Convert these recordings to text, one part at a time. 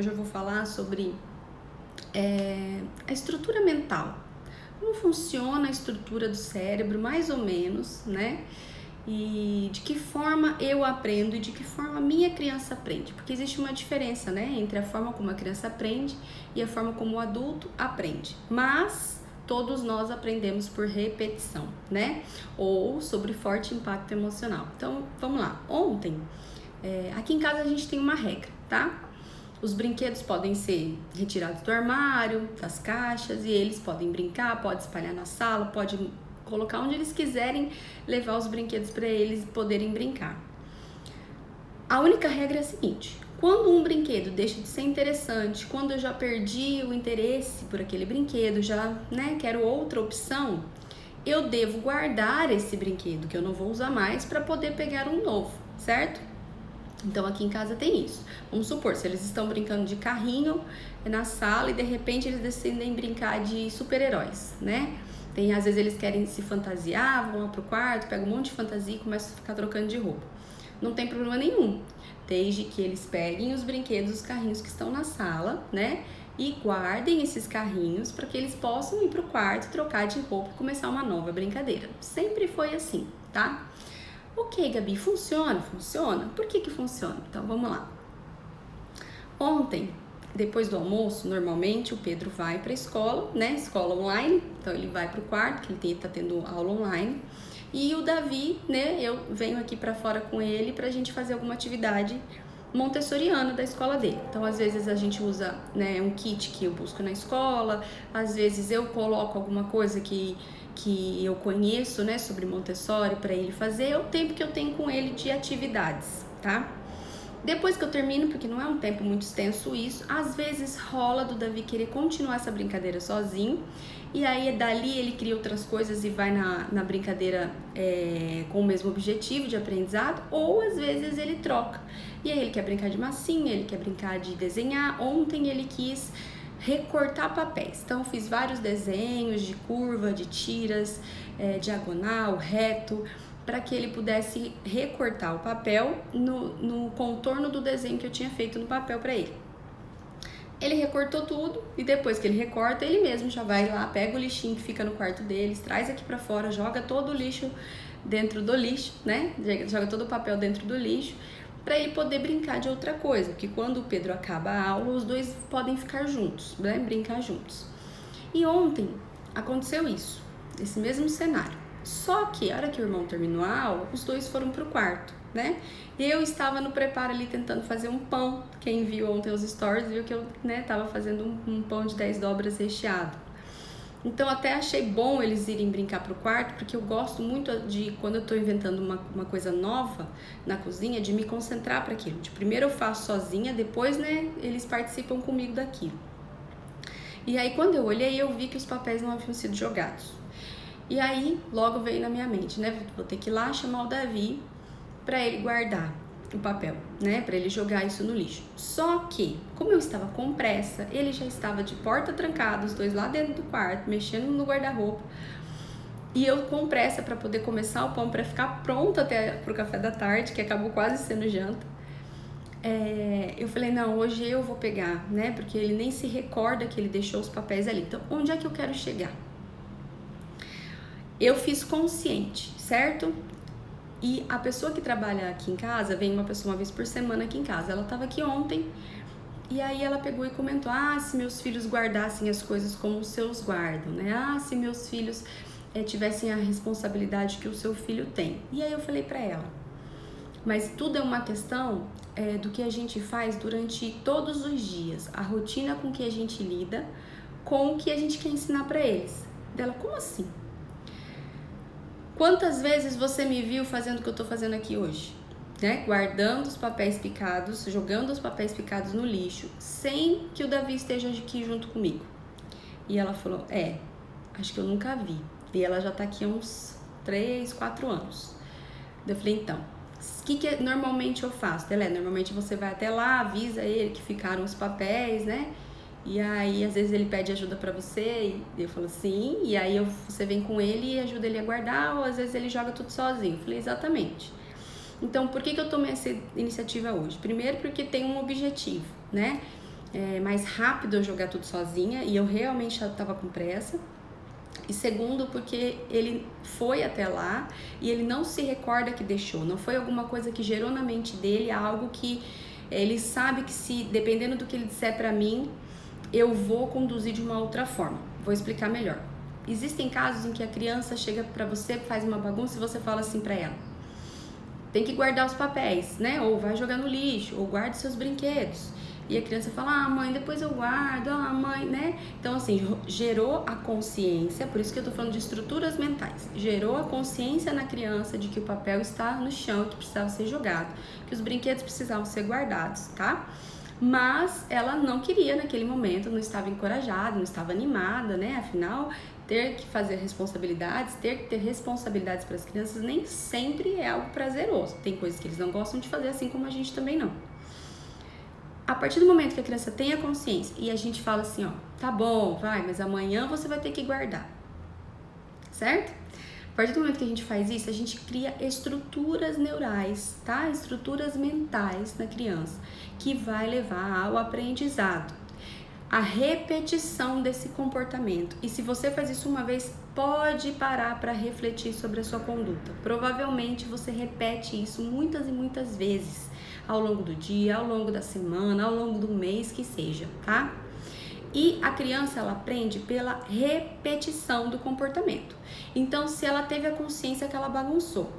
Hoje eu vou falar sobre a estrutura mental. Como funciona a estrutura do cérebro, mais ou menos, né? E de que forma eu aprendo e de que forma a minha criança aprende. Porque existe uma diferença, né? Entre a forma como a criança aprende e a forma como o adulto aprende. Mas todos nós aprendemos por repetição, né? Ou sobre forte impacto emocional. Então, vamos lá. Ontem, aqui em casa a gente tem uma regra, tá? Os brinquedos podem ser retirados do armário, das caixas, e eles podem brincar, pode espalhar na sala, pode colocar onde eles quiserem, levar os brinquedos para eles poderem brincar. A única regra é a seguinte: quando um brinquedo deixa de ser interessante, quando eu já perdi o interesse por aquele brinquedo, já quero outra opção, eu devo guardar esse brinquedo que eu não vou usar mais para poder pegar um novo, certo? Então aqui em casa tem isso. Vamos supor, se eles estão brincando de carrinho na sala e de repente eles decidem brincar de super-heróis, né? Às vezes eles querem se fantasiar, vão lá pro quarto, pegam um monte de fantasia e começam a ficar trocando de roupa. Não tem problema nenhum, desde que eles peguem os brinquedos, os carrinhos que estão na sala, né? E guardem esses carrinhos para que eles possam ir pro quarto, trocar de roupa e começar uma nova brincadeira. Sempre foi assim, tá? Ok, Gabi, funciona? Funciona? Por que funciona? Então, vamos lá. Ontem, depois do almoço, normalmente o Pedro vai para a escola, né? Escola online. Então, ele vai para o quarto, que ele tá tendo aula online. E o Davi, né? Eu venho aqui para fora com ele pra gente fazer alguma atividade montessoriana da escola dele. Então, às vezes a gente usa, né, um kit que eu busco na escola. Às vezes eu coloco alguma coisa que eu conheço, né, sobre Montessori para ele fazer. É o tempo que eu tenho com ele de atividades, tá? Depois que eu termino, porque não é um tempo muito extenso isso, às vezes rola do Davi querer continuar essa brincadeira sozinho, e aí dali ele cria outras coisas e vai na brincadeira com o mesmo objetivo de aprendizado, ou às vezes ele troca. E aí ele quer brincar de massinha, ele quer brincar de desenhar. Ontem ele quis recortar papéis, então fiz vários desenhos de curva, de tiras, diagonal, reto, para que ele pudesse recortar o papel no contorno do desenho que eu tinha feito no papel para ele. Ele recortou tudo e depois que ele recorta, ele mesmo já vai lá, pega o lixinho que fica no quarto deles, traz aqui para fora, joga todo o lixo dentro do lixo, né? Joga todo o papel dentro do lixo, para ele poder brincar de outra coisa, porque quando o Pedro acaba a aula, os dois podem ficar juntos, né? Brincar juntos. E ontem aconteceu isso, esse mesmo cenário. Só que a hora que o irmão terminou a aula, os dois foram pro quarto, né? Eu estava no preparo ali tentando fazer um pão. Quem viu ontem os stories viu que eu, tava fazendo um pão de 10 dobras recheado. Então até achei bom eles irem brincar pro quarto, porque eu gosto muito de, quando eu tô inventando uma coisa nova na cozinha, de me concentrar para aquilo. De primeiro eu faço sozinha, depois, eles participam comigo daquilo. E aí quando eu olhei, eu vi que os papéis não haviam sido jogados. E aí logo veio na minha mente, vou ter que ir lá chamar o Davi para ele guardar o papel, para ele jogar isso no lixo. Só que, como eu estava com pressa, ele já estava de porta trancada, os dois lá dentro do quarto, mexendo no guarda-roupa, e eu com pressa para poder começar o pão, para ficar pronto até pro café da tarde, que acabou quase sendo janta. Eu falei, não, hoje eu vou pegar, porque ele nem se recorda que ele deixou os papéis ali. Então, onde é que eu quero chegar? Eu fiz consciente, certo? E a pessoa que trabalha aqui em casa, vem uma pessoa uma vez por semana aqui em casa. Ela estava aqui ontem e aí ela pegou e comentou: se meus filhos guardassem as coisas como os seus guardam, se meus filhos tivessem a responsabilidade que o seu filho tem. E aí eu falei para ela: mas tudo é uma questão do que a gente faz durante todos os dias, a rotina com que a gente lida, com o que a gente quer ensinar para eles. Dela, como assim? Quantas vezes você me viu fazendo o que eu tô fazendo aqui hoje? Guardando os papéis picados, jogando os papéis picados no lixo, sem que o Davi esteja aqui junto comigo. E ela falou, acho que eu nunca vi. E ela já tá aqui há uns 3, 4 anos. Eu falei, então, o que normalmente eu faço? Ela, normalmente você vai até lá, avisa ele que ficaram os papéis, E aí, às vezes ele pede ajuda pra você, e eu falo sim, e aí você vem com ele e ajuda ele a guardar, ou às vezes ele joga tudo sozinho. Eu falei, exatamente. Então, por que eu tomei essa iniciativa hoje? Primeiro, porque tem um objetivo, mais rápido eu jogar tudo sozinha e eu realmente já estava com pressa. E segundo, porque ele foi até lá e ele não se recorda que deixou. Não foi alguma coisa que gerou na mente dele, algo que ele sabe que, se dependendo do que ele disser pra mim, eu vou conduzir de uma outra forma. Vou explicar melhor. Existem casos em que a criança chega pra você, faz uma bagunça e você fala assim pra ela: tem que guardar os papéis, né? Ou vai jogar no lixo, ou guarde seus brinquedos. E a criança fala: mãe, depois eu guardo, mãe, né? Então, assim, gerou a consciência, por isso que eu tô falando de estruturas mentais. Gerou a consciência na criança de que o papel está no chão, que precisava ser jogado, que os brinquedos precisavam ser guardados, tá? Mas ela não queria naquele momento, não estava encorajada, não estava animada, né? Afinal, ter que fazer responsabilidades, ter que ter responsabilidades para as crianças nem sempre é algo prazeroso. Tem coisas que eles não gostam de fazer, assim como a gente também não. A partir do momento que a criança tem a consciência e a gente fala assim, tá bom, vai, mas amanhã você vai ter que guardar, certo? A partir do momento que a gente faz isso, a gente cria estruturas neurais, tá? Estruturas mentais na criança, que vai levar ao aprendizado, a repetição desse comportamento. E se você faz isso uma vez, pode parar para refletir sobre a sua conduta. Provavelmente você repete isso muitas e muitas vezes, ao longo do dia, ao longo da semana, ao longo do mês que seja, tá? E a criança, ela aprende pela repetição do comportamento. Então, se ela teve a consciência que ela bagunçou,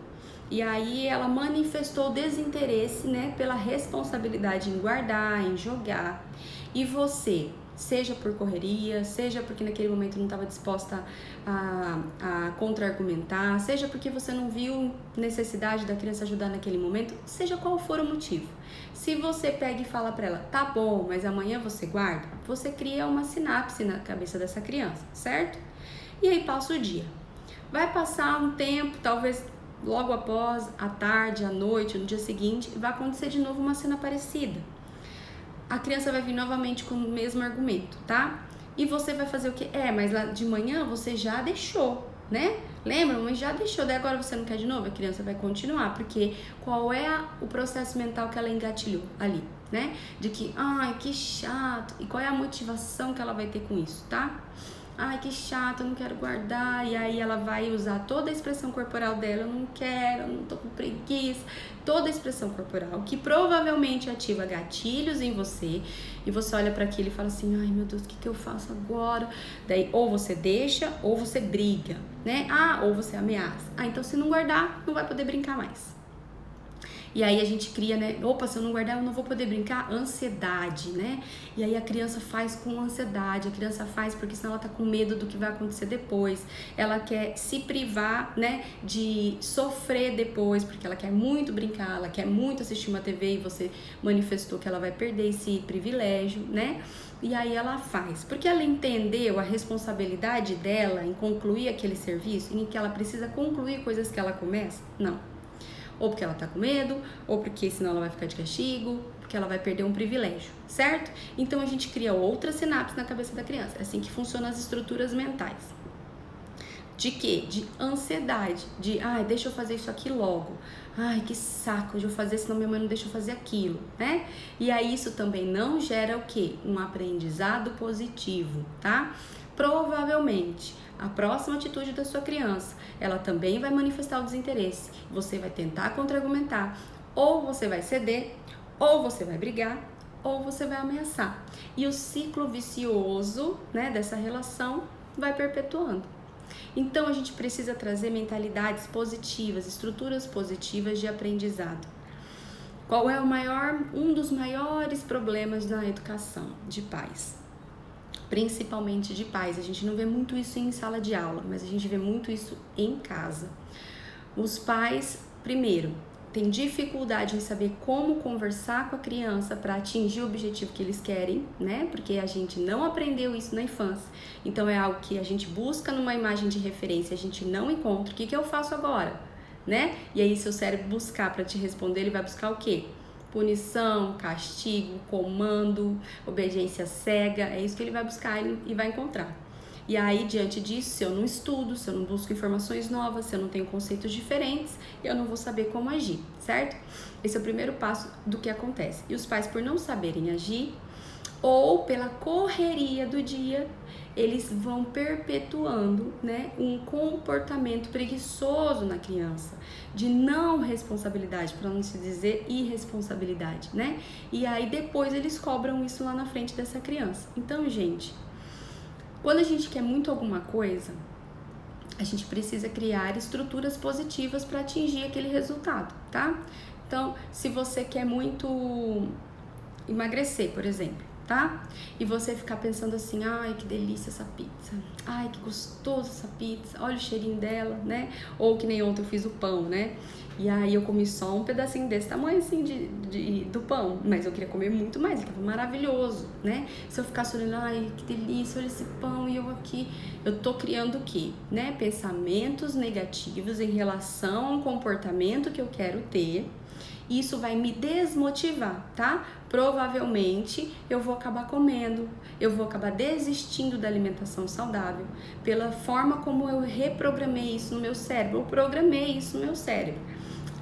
e aí ela manifestou desinteresse, né, pela responsabilidade em guardar, em jogar, e você, seja por correria, seja porque naquele momento não estava disposta a contra-argumentar, seja porque você não viu necessidade da criança ajudar naquele momento, seja qual for o motivo. Se você pega e fala para ela, tá bom, mas amanhã você guarda, você cria uma sinapse na cabeça dessa criança, certo? E aí passa o dia. Vai passar um tempo, talvez logo após, à tarde, à noite, no dia seguinte, vai acontecer de novo uma cena parecida. A criança vai vir novamente com o mesmo argumento, tá? E você vai fazer o quê? Mas lá de manhã você já deixou, né? Lembra? Mas já deixou, daí agora você não quer de novo? A criança vai continuar, porque qual é o processo mental que ela engatilhou ali, né? De que, que chato. E qual é a motivação que ela vai ter com isso, tá? Que chato, eu não quero guardar. E aí ela vai usar toda a expressão corporal dela, eu não quero, eu não tô com preguiça. Toda a expressão corporal, que provavelmente ativa gatilhos em você. E você olha para aquilo e fala assim, ai meu Deus, o que eu faço agora? Daí ou você deixa, ou você briga, né? Ou você ameaça. Então se não guardar, não vai poder brincar mais. E aí a gente cria, né? Opa, se eu não guardar, eu não vou poder brincar. Ansiedade, né? E aí a criança faz com ansiedade. A criança faz porque senão ela tá com medo do que vai acontecer depois. Ela quer se privar, né? De sofrer depois, porque ela quer muito brincar, ela quer muito assistir uma TV e você manifestou que ela vai perder esse privilégio, né? E aí ela faz, porque ela entendeu a responsabilidade dela em concluir aquele serviço, em que ela precisa concluir coisas que ela começa? Não. Ou porque ela tá com medo, ou porque senão ela vai ficar de castigo, porque ela vai perder um privilégio, certo? Então a gente cria outras sinapses na cabeça da criança. É assim que funcionam as estruturas mentais. De quê? De ansiedade, de deixa eu fazer isso aqui logo. Que saco, deixa eu fazer, senão minha mãe não deixa eu fazer aquilo, né? E aí isso também não gera o quê? Um aprendizado positivo, tá? Provavelmente, a próxima atitude da sua criança, ela também vai manifestar o desinteresse. Você vai tentar contra-argumentar, ou você vai ceder, ou você vai brigar, ou você vai ameaçar. E o ciclo vicioso, né, dessa relação vai perpetuando. Então, a gente precisa trazer mentalidades positivas, estruturas positivas de aprendizado. Qual é um dos maiores problemas na educação de pais? Principalmente de pais. A gente não vê muito isso em sala de aula, mas a gente vê muito isso em casa. Os pais, primeiro, têm dificuldade em saber como conversar com a criança para atingir o objetivo que eles querem, né? Porque a gente não aprendeu isso na infância. Então é algo que a gente busca numa imagem de referência, a gente não encontra. O que eu faço agora, né? E aí seu cérebro buscar para te responder, ele vai buscar o quê? Punição, castigo, comando, obediência cega, é isso que ele vai buscar e vai encontrar. E aí, diante disso, se eu não estudo, se eu não busco informações novas, se eu não tenho conceitos diferentes, eu não vou saber como agir, certo? Esse é o primeiro passo do que acontece. E os pais, por não saberem agir, ou pela correria do dia, eles vão perpetuando, né, um comportamento preguiçoso na criança, de não responsabilidade, para não se dizer irresponsabilidade, né? E aí depois eles cobram isso lá na frente dessa criança. Então, gente, quando a gente quer muito alguma coisa, a gente precisa criar estruturas positivas para atingir aquele resultado, tá? Então, se você quer muito emagrecer, por exemplo, tá? E você ficar pensando assim, ai, que delícia essa pizza, ai, que gostoso essa pizza, olha o cheirinho dela, né? Ou que nem ontem eu fiz o pão, né? E aí eu comi só um pedacinho desse tamanho assim do pão, mas eu queria comer muito mais, ele tava maravilhoso, né? Se eu ficasse olhando, ai, que delícia, olha esse pão e eu aqui, eu tô criando o quê? Né? Pensamentos negativos em relação a um comportamento que eu quero ter. Isso vai me desmotivar, tá? Provavelmente eu vou acabar comendo, eu vou acabar desistindo da alimentação saudável pela forma como eu reprogramei isso no meu cérebro, eu programei isso no meu cérebro.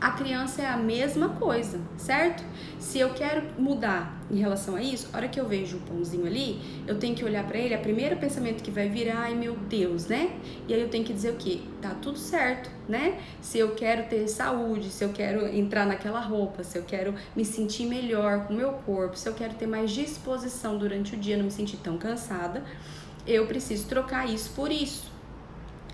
A criança é a mesma coisa, certo? Se eu quero mudar em relação a isso, a hora que eu vejo o pãozinho ali, eu tenho que olhar pra ele, o primeiro pensamento que vai vir, ai meu Deus, né? E aí eu tenho que dizer o quê? Tá tudo certo, né? Se eu quero ter saúde, se eu quero entrar naquela roupa, se eu quero me sentir melhor com o meu corpo, se eu quero ter mais disposição durante o dia, não me sentir tão cansada, eu preciso trocar isso por isso.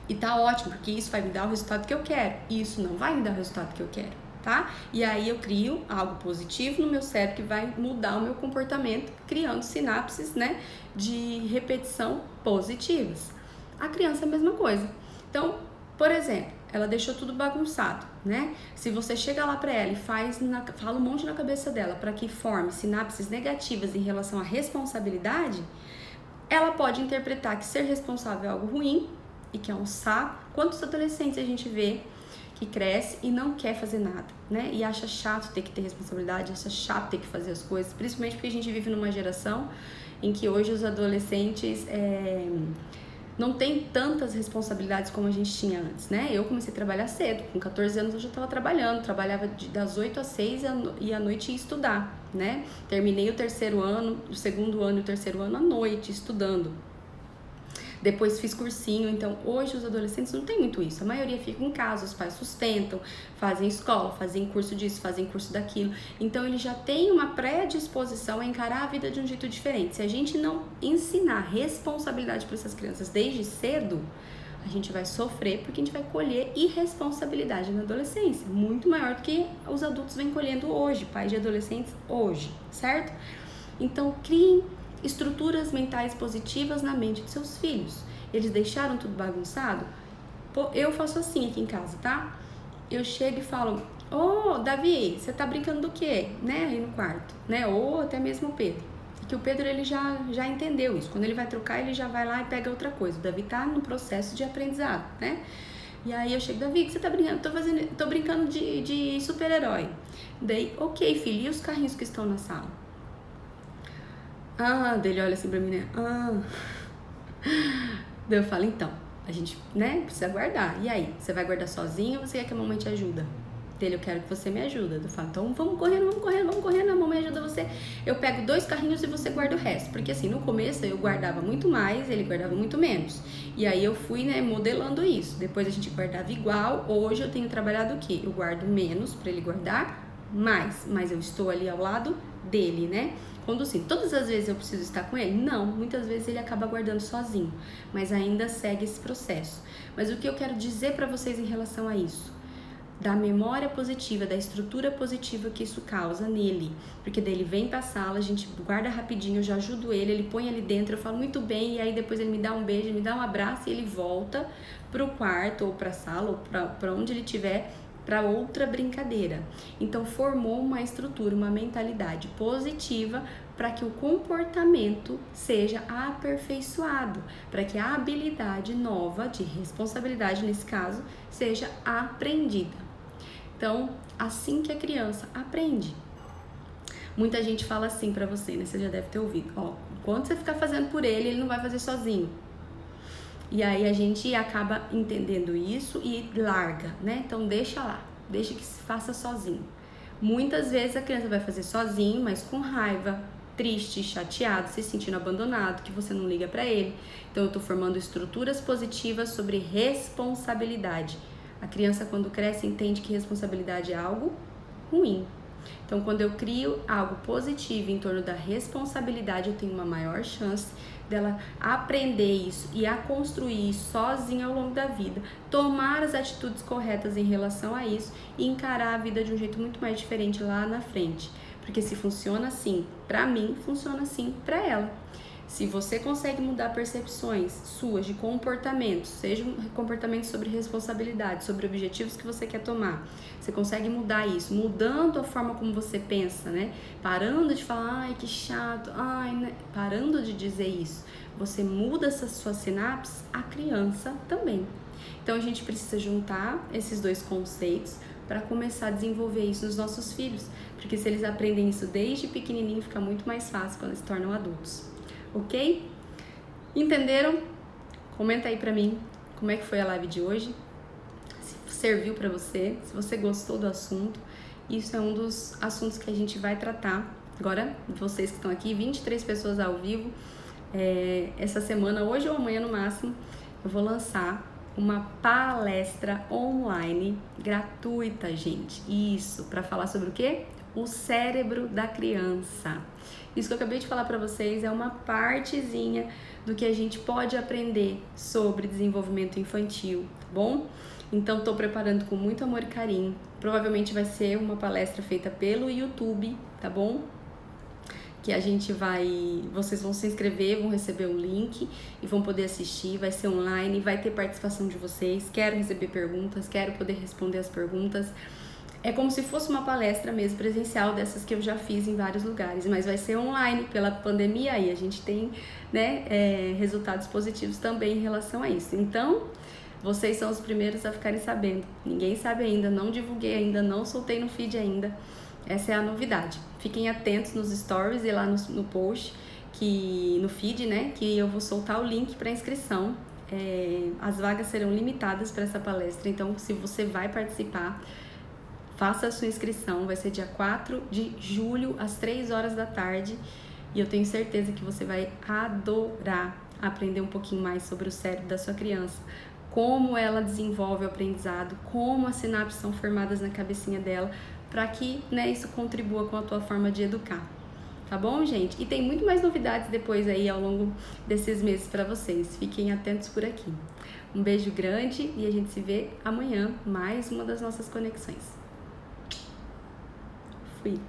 E tá ótimo, porque isso vai me dar o resultado que eu quero. E isso não vai me dar o resultado que eu quero, tá? E aí eu crio algo positivo no meu cérebro que vai mudar o meu comportamento, criando sinapses, né, de repetição positivas. A criança é a mesma coisa. Então, por exemplo, ela deixou tudo bagunçado, né? Se você chega lá pra ela e fala um monte na cabeça dela para que forme sinapses negativas em relação à responsabilidade, ela pode interpretar que ser responsável é algo ruim, e que é um saco. Quantos adolescentes a gente vê que cresce e não quer fazer nada, né? E acha chato ter que ter responsabilidade, acha chato ter que fazer as coisas, principalmente porque a gente vive numa geração em que hoje os adolescentes não tem tantas responsabilidades como a gente tinha antes, né? Eu comecei a trabalhar cedo, com 14 anos eu já estava trabalhando, trabalhava das 8 às 6 e à noite ia estudar, né? Terminei o terceiro ano, o segundo ano e o terceiro ano à noite, estudando. Depois fiz cursinho, então hoje os adolescentes não tem muito isso. A maioria fica em casa, os pais sustentam, fazem escola, fazem curso disso, fazem curso daquilo. Então ele já tem uma predisposição a encarar a vida de um jeito diferente. Se a gente não ensinar responsabilidade para essas crianças desde cedo, a gente vai sofrer porque a gente vai colher irresponsabilidade na adolescência, muito maior do que os adultos vêm colhendo hoje, pais de adolescentes hoje, certo? Então criem estruturas mentais positivas na mente de seus filhos. Eles deixaram tudo bagunçado? Pô, eu faço assim aqui em casa, tá? Eu chego e falo, ô Davi, você tá brincando do quê? Né? Aí no quarto, né? Ou até mesmo o Pedro. E que o Pedro, ele já entendeu isso. Quando ele vai trocar, ele já vai lá e pega outra coisa. O Davi tá no processo de aprendizado, né? E aí eu chego, Davi, o que você tá brincando? Tô brincando de super-herói. Daí, ok, filho, e os carrinhos que estão na sala? Ah, dele olha assim pra mim, né? Ah. Daí eu falo, então, a gente, né, precisa guardar. E aí, você vai guardar sozinho ou você quer que a mamãe te ajuda? Dele, eu quero que você me ajuda. Eu falo, então vamos correndo, a mamãe ajuda você. Eu pego 2 carrinhos e você guarda o resto. Porque assim, no começo eu guardava muito mais, ele guardava muito menos. E aí eu fui, né, modelando isso. Depois a gente guardava igual. Hoje eu tenho trabalhado o quê? Eu guardo menos pra ele guardar mais. Mas eu estou ali ao lado dele, né? Quando assim, todas as vezes eu preciso estar com ele? Não, muitas vezes ele acaba guardando sozinho, mas ainda segue esse processo. Mas o que eu quero dizer para vocês em relação a isso? Da memória positiva, da estrutura positiva que isso causa nele. Porque daí ele vem pra sala, a gente guarda rapidinho, eu já ajudo ele põe ali dentro, eu falo muito bem, e aí depois ele me dá um beijo, ele me dá um abraço e ele volta pro quarto ou pra sala ou pra onde ele estiver, para outra brincadeira. Então formou uma estrutura, uma mentalidade positiva para que o comportamento seja aperfeiçoado, para que a habilidade nova de responsabilidade nesse caso seja aprendida. Então, assim que a criança aprende. Muita gente fala assim para você, né? Você já deve ter ouvido. Ó, enquanto você ficar fazendo por ele, ele não vai fazer sozinho. E aí a gente acaba entendendo isso e larga, né? Então deixa lá, deixa que se faça sozinho. Muitas vezes a criança vai fazer sozinho, mas com raiva, triste, chateado, se sentindo abandonado, que você não liga para ele. Então eu tô formando estruturas positivas sobre responsabilidade. A criança, quando cresce, entende que responsabilidade é algo ruim. Então, quando eu crio algo positivo em torno da responsabilidade, eu tenho uma maior chance dela aprender isso e a construir isso sozinha ao longo da vida, tomar as atitudes corretas em relação a isso e encarar a vida de um jeito muito mais diferente lá na frente. Porque se funciona assim para mim, funciona assim para ela. Se você consegue mudar percepções suas de comportamentos, seja um comportamento sobre responsabilidade, sobre objetivos que você quer tomar, você consegue mudar isso, mudando a forma como você pensa, né? Parando de falar, ai que chato, ai, né? Parando de dizer isso. Você muda essas suas sinapses, a criança também. Então a gente precisa juntar esses dois conceitos para começar a desenvolver isso nos nossos filhos, porque se eles aprendem isso desde pequenininho, fica muito mais fácil quando eles se tornam adultos. Ok? Entenderam? Comenta aí pra mim como é que foi a live de hoje, se serviu pra você, se você gostou do assunto. Isso é um dos assuntos que a gente vai tratar agora, vocês que estão aqui, 23 pessoas ao vivo. Essa semana, hoje ou amanhã no máximo, eu vou lançar uma palestra online gratuita, gente. Isso, para falar sobre o quê? O cérebro da criança. Isso que eu acabei de falar para vocês é uma partezinha do que a gente pode aprender sobre desenvolvimento infantil, tá bom? Então tô preparando com muito amor e carinho. Provavelmente vai ser uma palestra feita pelo YouTube, tá bom? Que a gente vocês vão se inscrever, vão receber um link e vão poder assistir, vai ser online, vai ter participação de vocês, quero receber perguntas, quero poder responder as perguntas. É como se fosse uma palestra mesmo presencial, dessas que eu já fiz em vários lugares, mas vai ser online pela pandemia aí, a gente tem, né, resultados positivos também em relação a isso. Então, vocês são os primeiros a ficarem sabendo, ninguém sabe ainda, não divulguei ainda, não soltei no feed ainda, essa é a novidade. Fiquem atentos nos stories e lá no post, no feed, né, que eu vou soltar o link para inscrição. As vagas serão limitadas para essa palestra, então se você vai participar, faça a sua inscrição, vai ser dia 4 de julho, às 3 horas da tarde, e eu tenho certeza que você vai adorar aprender um pouquinho mais sobre o cérebro da sua criança, como ela desenvolve o aprendizado, como as sinapses são formadas na cabecinha dela, para que, né, isso contribua com a tua forma de educar. Tá bom, gente? E tem muito mais novidades depois aí ao longo desses meses para vocês. Fiquem atentos por aqui. Um beijo grande e a gente se vê amanhã, mais uma das nossas conexões. Fui.